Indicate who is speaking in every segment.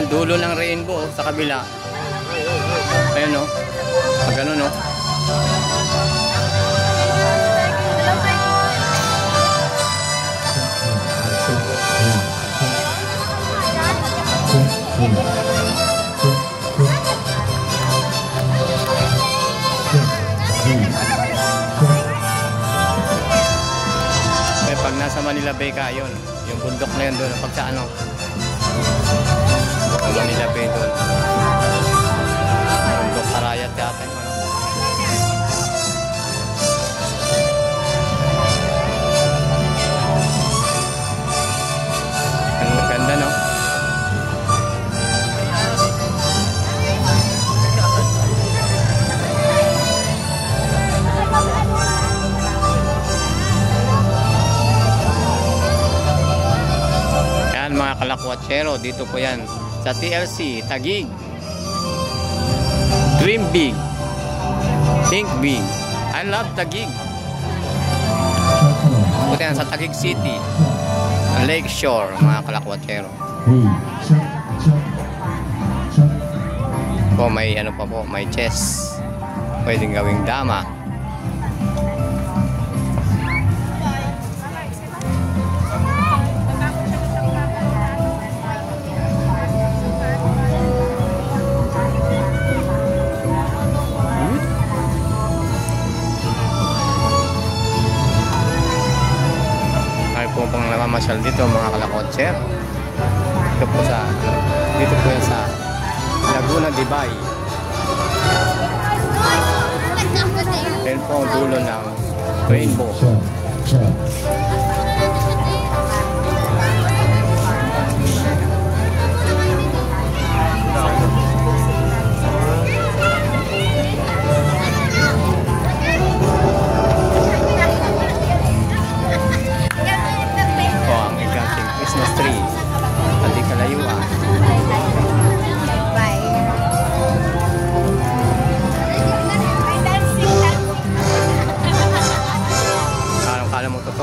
Speaker 1: Ayun, dulo ng rainbow sa kabila. Ayun o. Pag ganun o. Pag nasa Manila Bay ka, yun. Yung bundok na yun doon. Pag sa ano. Manila Bay doon. Bundok Arayat yata yung ano. Ang ganda, no? Mga kalakwatsero, dito po yan sa TLC, Taguig. Dream big, think big. I love Taguig. Punta yan sa Taguig City, Lake Shore, mga kalakwatsero. Po may ano pa po, may chess. Pwedeng gawing dama. Pang namamasyal dito mga kalakotser. Dito po yan sa Laguna de Bay. Yan po ang dulo ng rainbow.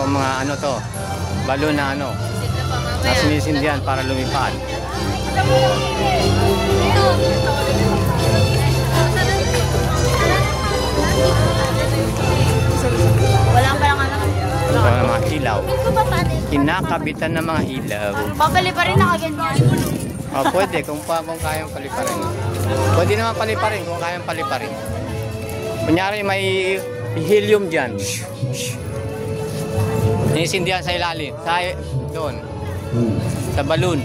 Speaker 1: Mga ano to, balon na ano, na sinisindihan para lumipad.
Speaker 2: Walang ano.
Speaker 1: Wala mga ilaw. Kinakabitan ng mga ilaw.
Speaker 2: Papali pa rin nakaganyan.
Speaker 1: Oh, pwede kung kayang paliparin. Pwede naman paliparin kung kayang paliparin. Kunyari may helium dyan. Nisindihan sa ilalim, doon, sa balloon.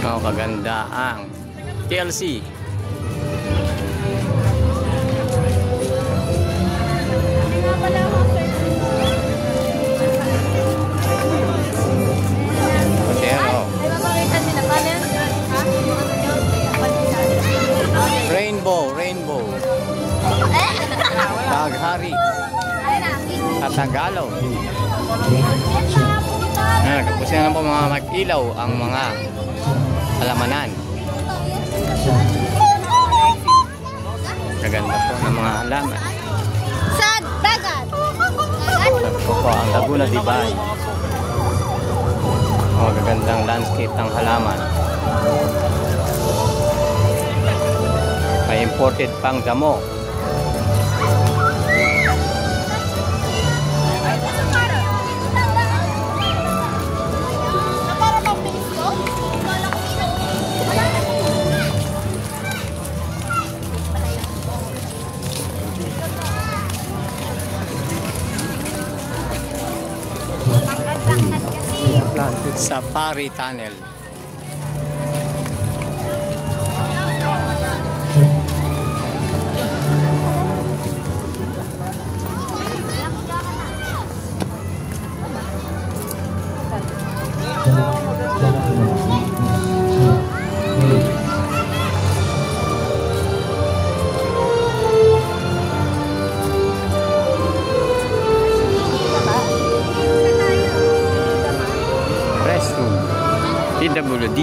Speaker 1: Oh, kaganda ang TLC. Rainbow. Taghari. Tatagalaw. Kasi na po mga mag-ilaw ang mga halamanan. Kaganda po ng mga halaman.
Speaker 2: Sa dagat.
Speaker 1: Ito po ang Laguna de Bay. Magagandang landscape ng halaman. May imported pang damo. Planted Safari Tunnel. PWD.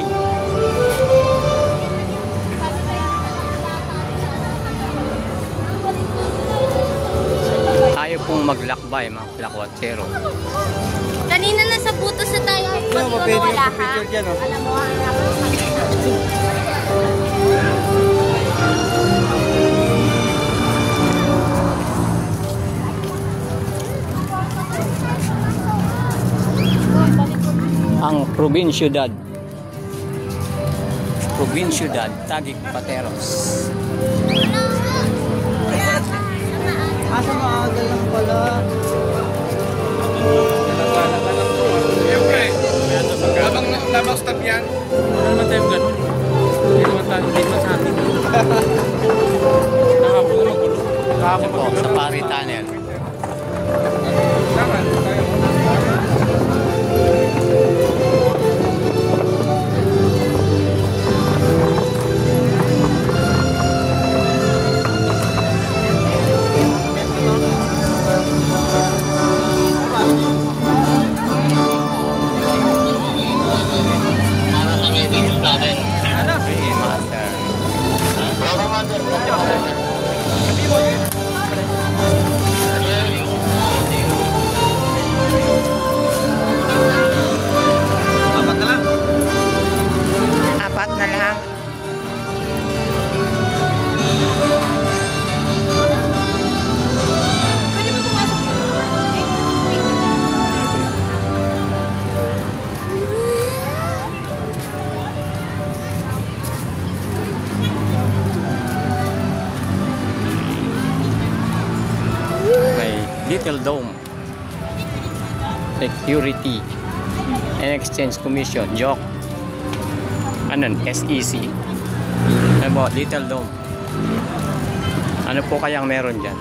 Speaker 1: tayo pong maglakbay mga kalakwatsero.
Speaker 2: Kanina nasa butos na tayo. Pag
Speaker 1: pwede
Speaker 2: wala
Speaker 1: yung
Speaker 2: ka.
Speaker 1: picture dyan, oh.
Speaker 2: Alam mo, hanap.
Speaker 1: Ang Provinciudad Taguig Pateros.
Speaker 3: Asa maaga lang pala.
Speaker 4: Siyempre, labang stop yan.
Speaker 3: Wala naman tayong ganun. Hindi naman sa atin. Nakapon na magulo.
Speaker 1: Kahapon po sa Pari Tunnel.
Speaker 4: Tama, tayo.
Speaker 1: Hey, master.
Speaker 4: Apat na lang.
Speaker 1: Apat na lang. May Little Dome Security and Exchange Commission, joke. Ano, SEC. Ano po, Little Dome. Ano po kayang meron dyan?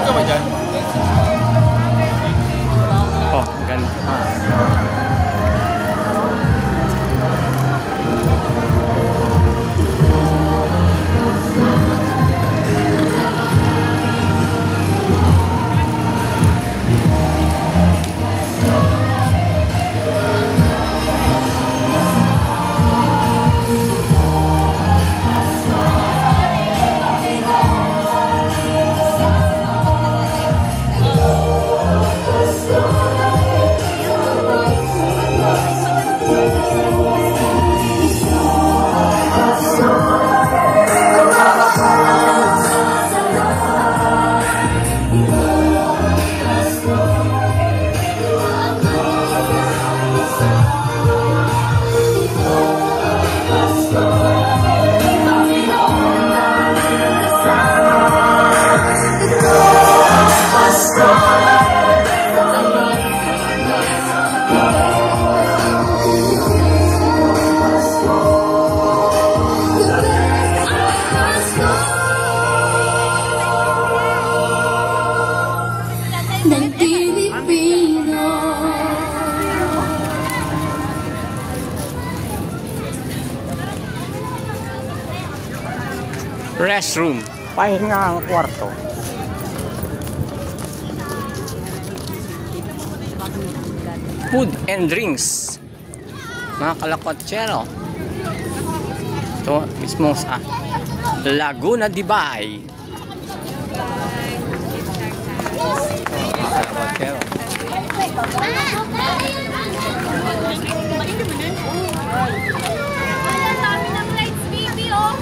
Speaker 4: Ikaw ba dyan?
Speaker 1: Oh, ganda.
Speaker 2: Ng Pilipino.
Speaker 1: Restroom. Pahinga ang kwarto. Food and drinks. Mga kalakwatsero. Ito mismo sa Laguna de Bay. Mga kalakwatsero.
Speaker 2: Ang dami ng lights, baby, oh.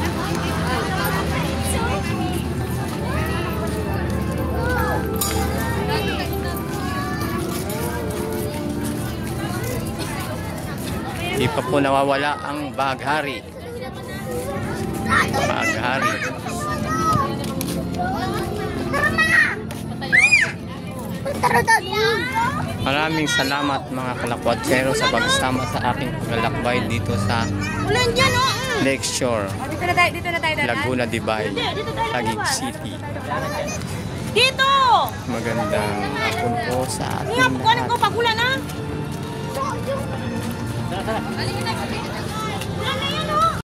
Speaker 1: Di pa po nawawala ang baghari. Baghari. Maraming salamat mga kalakwatsero sa pagsama sa aking paglalakbay dito sa
Speaker 2: Ulan dyan, oh.
Speaker 1: Lakeshore,
Speaker 2: Dito na tayo dadaan.
Speaker 1: Laguna de Bay, Taguig City.
Speaker 2: Dito!
Speaker 1: Magandang hapon po sa ating
Speaker 2: Kunin ko
Speaker 1: lahat.
Speaker 2: pag ulan, ah.